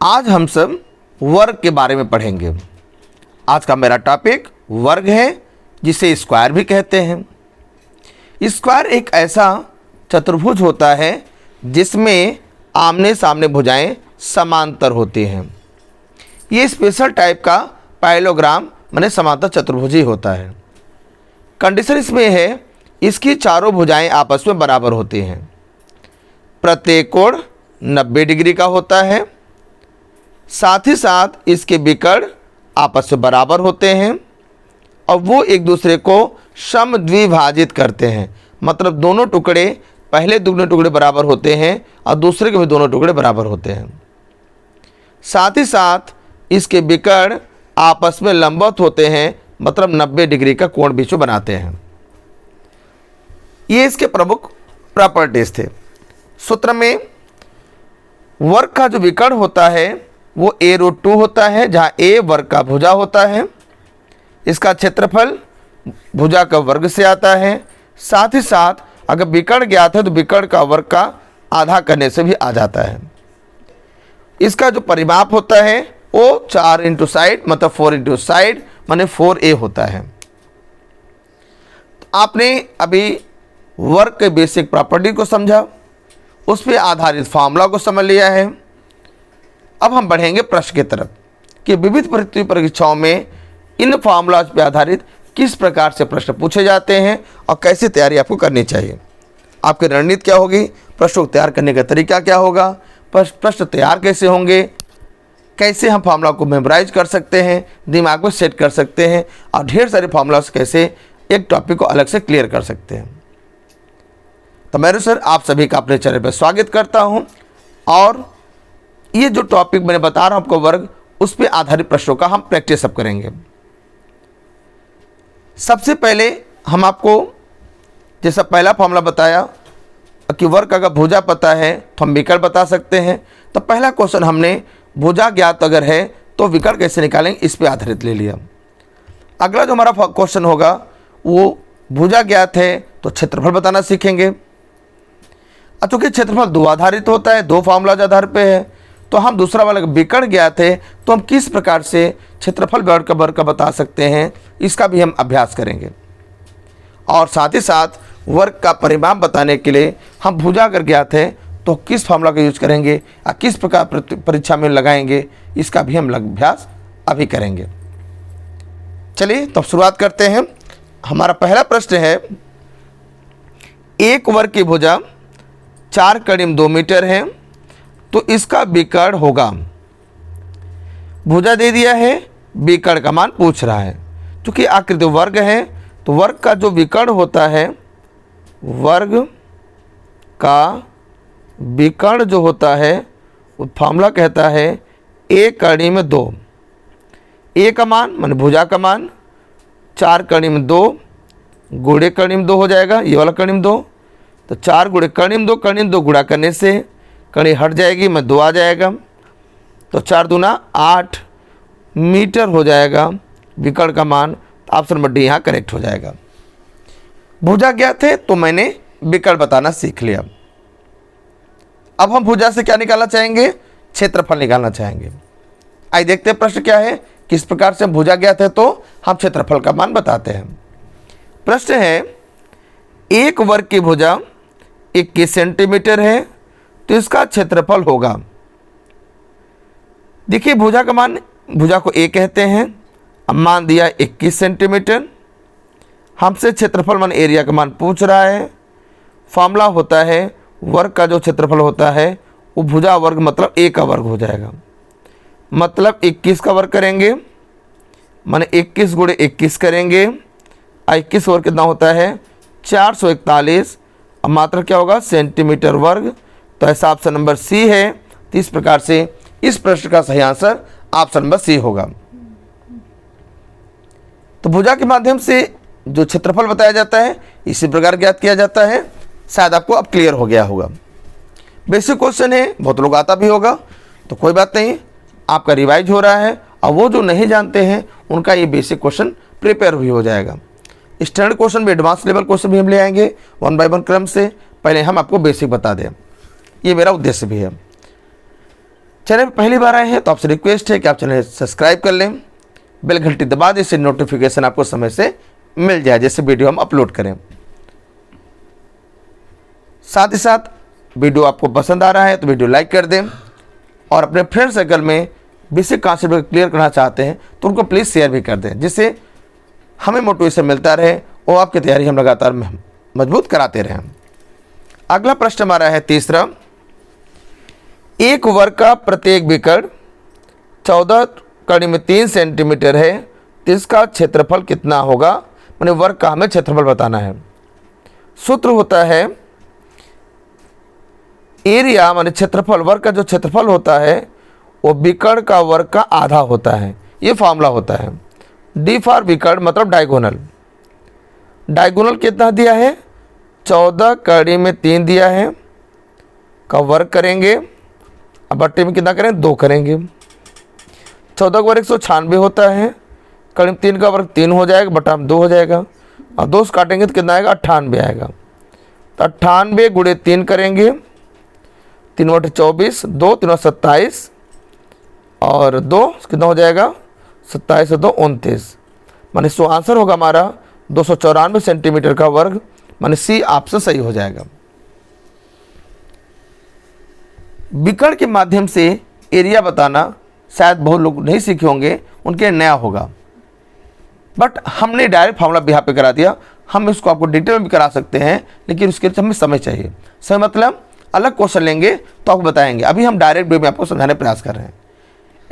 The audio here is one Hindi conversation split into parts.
आज हम सब वर्ग के बारे में पढ़ेंगे। आज का मेरा टॉपिक वर्ग है, जिसे स्क्वायर भी कहते हैं। स्क्वायर एक ऐसा चतुर्भुज होता है जिसमें आमने सामने भुजाएं समांतर होती हैं। ये स्पेशल टाइप का पैरेललोग्राम माने समांतर चतुर्भुज ही होता है। कंडीशन इसमें है, इसकी चारों भुजाएं आपस में बराबर होती हैं। प्रत्येक कोण 90 डिग्री का होता है। साथ ही साथ इसके विकर्ण आपस में बराबर होते हैं और वो एक दूसरे को समद्विभाजित करते हैं। मतलब दोनों टुकड़े, पहले दुगने टुकड़े बराबर होते हैं और दूसरे के भी दोनों टुकड़े बराबर होते हैं। साथ ही साथ इसके विकर्ण आपस में लंबवत होते हैं, मतलब 90 डिग्री का कोण बीच में बनाते हैं। ये इसके प्रमुख प्रॉपर्टीज थे। सूत्र में वर्ग का जो विकर्ण होता है वो a√2 होता है, जहाँ a वर्ग का भुजा होता है। इसका क्षेत्रफल भुजा का वर्ग से आता है। साथ ही साथ अगर विकर्ण ज्ञात है तो विकर्ण का वर्ग का आधा करने से भी आ जाता है। इसका जो परिमाप होता है वो 4 इंटू साइड मतलब 4 इंटू साइड माने 4a होता है। तो आपने अभी वर्ग के बेसिक प्रॉपर्टी को समझा, उस पर आधारित फार्मूला को समझ लिया है। अब हम बढ़ेंगे प्रश्न की तरफ कि विविध परीक्षाओं में इन फार्मूलाज पर आधारित किस प्रकार से प्रश्न पूछे जाते हैं और कैसे तैयारी आपको करनी चाहिए। आपकी रणनीति क्या होगी, प्रश्नों को तैयार करने का तरीका क्या होगा, प्रश्न तैयार कैसे होंगे, कैसे हम फार्मूला को मेमोराइज कर सकते हैं, दिमाग में सेट कर सकते हैं और ढेर सारे फार्मूलाज कैसे एक टॉपिक को अलग से क्लियर कर सकते हैं। तो मैं सर आप सभी का अपने चैनल पर स्वागत करता हूं और ये जो टॉपिक मैंने बता रहा हूं आपको वर्ग, उस पर आधारित प्रश्नों का हम प्रैक्टिस सब करेंगे। सबसे पहले हम आपको जैसा पहला फॉर्मूला बताया कि वर्ग अगर भुजा पता है तो हम विकर्ण बता सकते हैं। तो पहला क्वेश्चन हमने भुजा ज्ञात अगर है तो विकर्ण कैसे निकालेंगे, इस पे आधारित ले लिया। अगला जो हमारा क्वेश्चन होगा वो भुजा ज्ञात है तो क्षेत्रफल बताना सीखेंगे। चूँकि क्षेत्रफल दो आधारित होता है, दो फार्मूलाज आधार पे है, तो हम दूसरा वाला विकर्ण ज्ञात है तो हम किस प्रकार से क्षेत्रफल वर्ग का बता सकते हैं, इसका भी हम अभ्यास करेंगे। और साथ ही साथ वर्ग का परिमाप बताने के लिए हम भुजा अगर ज्ञात है तो किस फार्मूला का यूज करेंगे और किस प्रकार परीक्षा में लगाएंगे, इसका भी हम अभ्यास अभी करेंगे। चलिए तो शुरुआत करते हैं। हमारा पहला प्रश्न है, एक वर्ग की भुजा 4 कड़ीम 2 मीटर है तो इसका विकर्ण होगा। भुजा दे दिया है, विकर्ण का मान पूछ रहा है। क्योंकि आकृति वर्ग है तो वर्ग का जो विकर्ण होता है, वर्ग का विकर्ण जो होता है वो फार्मूला कहता है a कड़ीम 2। a का मान माने भुजा का मान 4 कड़ीम 2 गुणे कड़ीम 2 हो जाएगा, ये वाला कड़ीम 2। तो 4 गुणे कड़ीम 2 गुणा करने से कड़ी हट जाएगी, मैं 2 आ जाएगा। तो 4 दूना 8 मीटर हो जाएगा विकर्ण का मान। ऑप्शन नंबर डी यहाँ करेक्ट हो जाएगा। भुजा ज्ञात है तो मैंने विकर्ण बताना सीख लिया। अब हम भुजा से क्या निकालना चाहेंगे, क्षेत्रफल निकालना चाहेंगे। आइए देखते हैं प्रश्न क्या है, किस प्रकार से भुजा ज्ञात है तो हम क्षेत्रफल का मान बताते हैं। प्रश्न है, एक वर्ग की भुजा 21 सेंटीमीटर है तो इसका क्षेत्रफल होगा। देखिए भुजा का मान, भुजा को a कहते हैं। अब मान दिया 21 सेंटीमीटर। हमसे क्षेत्रफल मान एरिया का मान पूछ रहा है। फॉर्मूला होता है वर्ग का जो क्षेत्रफल होता है वो भुजा वर्ग मतलब a का वर्ग हो जाएगा। मतलब 21 का वर्ग करेंगे माने 21 गुणे 21 करेंगे। 21 वर्ग कितना होता है 441। अब मात्रा क्या होगा सेंटीमीटर वर्ग। तो ऐसा ऑप्शन नंबर सी है। तो इस प्रकार से इस प्रश्न का सही आंसर ऑप्शन नंबर सी होगा। तो भुजा के माध्यम से जो क्षेत्रफल बताया जाता है इसी प्रकार ज्ञात किया जाता है। शायद आपको अब क्लियर हो गया होगा। बेसिक क्वेश्चन है, बहुत लोग आता भी होगा तो कोई बात नहीं, आपका रिवाइज हो रहा है और वो जो नहीं जानते हैं उनका ये बेसिक क्वेश्चन प्रिपेयर भी हो जाएगा। स्टैंडर्ड क्वेश्चन भी, एडवांस लेवल क्वेश्चन भी हम ले आएंगे 1 बाय 1 क्रम से। पहले हम आपको बेसिक बता दें, ये मेरा उद्देश्य भी है। चैनल पर पहली बार आए हैं तो आपसे रिक्वेस्ट है कि आप चैनल सब्सक्राइब कर लें, बेल घंटी दबा दें, इससे नोटिफिकेशन आपको समय से मिल जाए जैसे वीडियो हम अपलोड करें। साथ ही साथ वीडियो आपको पसंद आ रहा है तो वीडियो लाइक कर दें, और अपने फ्रेंड सर्कल में बेसिक कॉन्सेप्ट क्लियर करना चाहते हैं तो उनको प्लीज़ शेयर भी कर दें, जिससे हमें मोटिवेशन मिलता रहे और आपकी तैयारी हम लगातार मजबूत कराते रहें। अगला प्रश्न हमारा है तीसरा, एक वर्ग का प्रत्येक विकर्ण 14 कड़ी में 3 सेंटीमीटर है तो इसका क्षेत्रफल कितना होगा। मैंने वर्ग का हमें क्षेत्रफल बताना है। सूत्र होता है एरिया माने क्षेत्रफल, वर्ग का जो क्षेत्रफल होता है वो विकर्ण का वर्ग का आधा होता है। ये फॉर्मूला होता है। डी फॉर विकर्ण मतलब डायगोनल। डायगोनल कितना दिया है, 14 कड़ी में 3 दिया है का वर्ग करेंगे, अब बट्टे में कितना करें 2 करेंगे। 14 का वर्ग 196 होता है, कड़ी में 3 का वर्ग 3 हो जाएगा, बटा में 2 हो जाएगा, और 2 से काटेंगे तो कितना आएगा 98 आएगा। तो 98 गुणे 3 करेंगे, 3 बटे 24, 2 3 27 और 2 कितना हो जाएगा 27 और 2 29, माने सो आंसर होगा हमारा 294 सेंटीमीटर का वर्ग, माने सी ऑप्शन सही हो जाएगा। विकर्ण के माध्यम से एरिया बताना शायद बहुत लोग नहीं सीखे होंगे, उनके नया होगा, बट हमने डायरेक्ट फार्मूला भी यहाँ पे करा दिया। हम इसको आपको डिटेल में भी करा सकते हैं, लेकिन उसके लिए हमें समय चाहिए। समय मतलब अलग क्वेश्चन लेंगे तो आपको बताएंगे। अभी हम डायरेक्ट वे में आपको समझाने का प्रयास कर रहे हैं।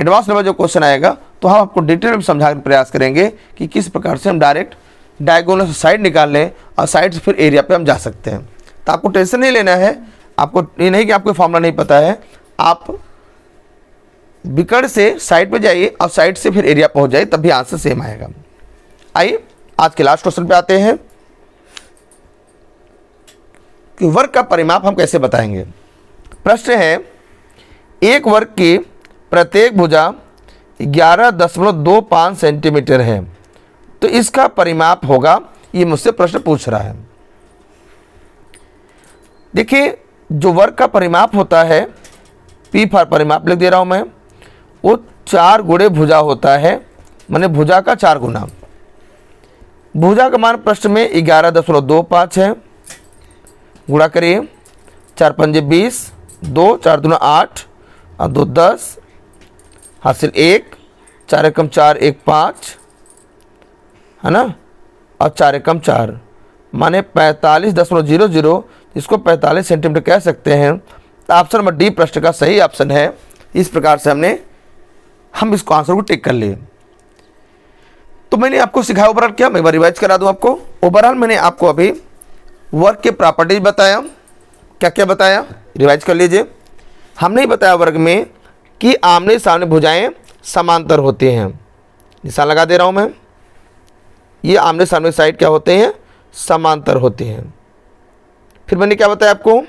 एडवांस लेवल जो क्वेश्चन आएगा तो हम आपको डिटेल में समझाने का प्रयास करेंगे कि किस प्रकार से हम डायरेक्ट डायगोनल से साइड निकाल लें और साइड से फिर एरिया पे हम जा सकते हैं। तो आपको टेंशन नहीं लेना है। आपको ये नहीं कि आपको फॉर्मूला नहीं पता है, आप विकर्ण से साइड पे जाइए और साइड से फिर एरिया पहुंच जाइए, तब भी आंसर सेम आएगा। आइए आज के लास्ट क्वेश्चन पे आते हैं कि वर्ग का परिमाप हम कैसे बताएंगे। प्रश्न है, एक वर्ग की प्रत्येक भुजा 11.25 सेंटीमीटर है तो इसका परिमाप होगा। ये मुझसे प्रश्न पूछ रहा है। देखिए, जो वर्ग का परिमाप होता है, पी फॉर परिमाप लिख दे रहा हूं मैं, वो 4 गुणे भुजा होता है, माने भुजा का 4 गुना। भुजा का मान प्रश्न में 11.25 है, गुणा करिए, 4 पंजे 20, 2 4 दूना 8 और 2 10, हासिल 1, 4 एकम 4 1 5 है ना, और 4 एकम 4 माने 45.00, इसको 45 सेंटीमीटर कह सकते हैं। तो ऑप्शन नंबर डी प्रश्न का सही ऑप्शन है। इस प्रकार से हम इसको आंसर को टिक कर लिए। तो मैंने आपको सिखाया ओवरऑल क्या, मैं एक बार रिवाइज करा दूं आपको। ओवरऑल मैंने आपको अभी वर्ग के प्रॉपर्टीज बताया, क्या क्या बताया, रिवाइज कर लीजिए। हमने बताया वर्ग में कि आमने सामने भुजाएं समांतर होती हैं, निशान लगा दे रहा हूं मैं। ये आमने सामने साइड क्या होते हैं, समांतर होते हैं। फिर मैंने क्या बताया आपको,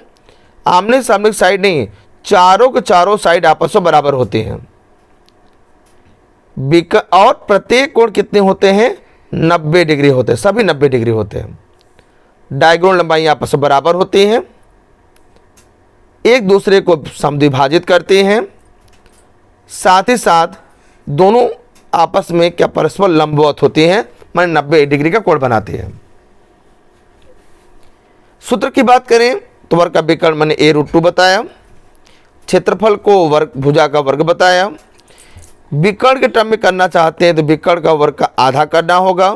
आमने सामने साइड नहीं, चारों के चारों साइड आपस में बराबर होते हैं। और प्रत्येक कोण कितने होते हैं, 90 डिग्री होते हैं, सभी 90 डिग्री होते हैं। डायगोनल लंबाई आपस में बराबर होती हैं, एक दूसरे को समद्विभाजित करते हैं, साथ ही साथ दोनों आपस में क्या परस्पर लंबवत होती हैं, माने 90 डिग्री का कोण बनाते हैं। सूत्र की बात करें तो वर्ग का विकर्ण मैंने a√2 बताया, क्षेत्रफल को वर्ग भुजा का वर्ग बताया। विकर्ण के टर्म में करना चाहते हैं तो विकर्ण का वर्ग का आधा करना होगा।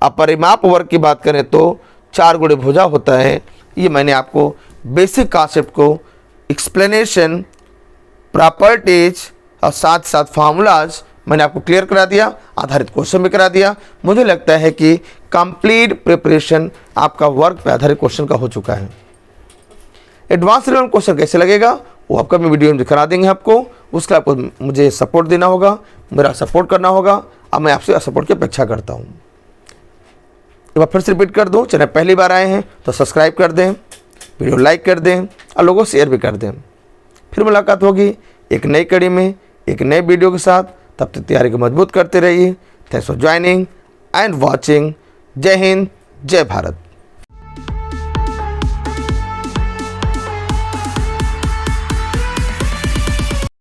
अब परिमाप वर्ग की बात करें तो 4 गुणे भुजा होता है। ये मैंने आपको बेसिक कॉन्सेप्ट को एक्सप्लेनेशन, प्रॉपर्टीज और साथ साथ फार्मूलाज मैंने आपको क्लियर करा दिया, आधारित क्वेश्चन भी करा दिया। मुझे लगता है कि कंप्लीट प्रिपरेशन आपका वर्क पे आधारित क्वेश्चन का हो चुका है। एडवांस लेवल क्वेश्चन कैसे लगेगा वो आपका मैं वीडियो में दिखा देंगे आपको। उसका आपको मुझे सपोर्ट देना होगा, मेरा सपोर्ट करना होगा। अब मैं आपसे सपोर्ट की अपेक्षा करता हूँ। एक बार फिर से रिपीट कर दूँ, चैनल पहली बार आए हैं तो सब्सक्राइब कर दें, वीडियो लाइक कर दें और लोगों को शेयर भी कर दें। फिर मुलाकात होगी एक नई कड़ी में एक नए वीडियो के साथ। तब तक तैयारी को मजबूत करते रहिए। Thanks for joining and watching. जय हिंद, जय भारत।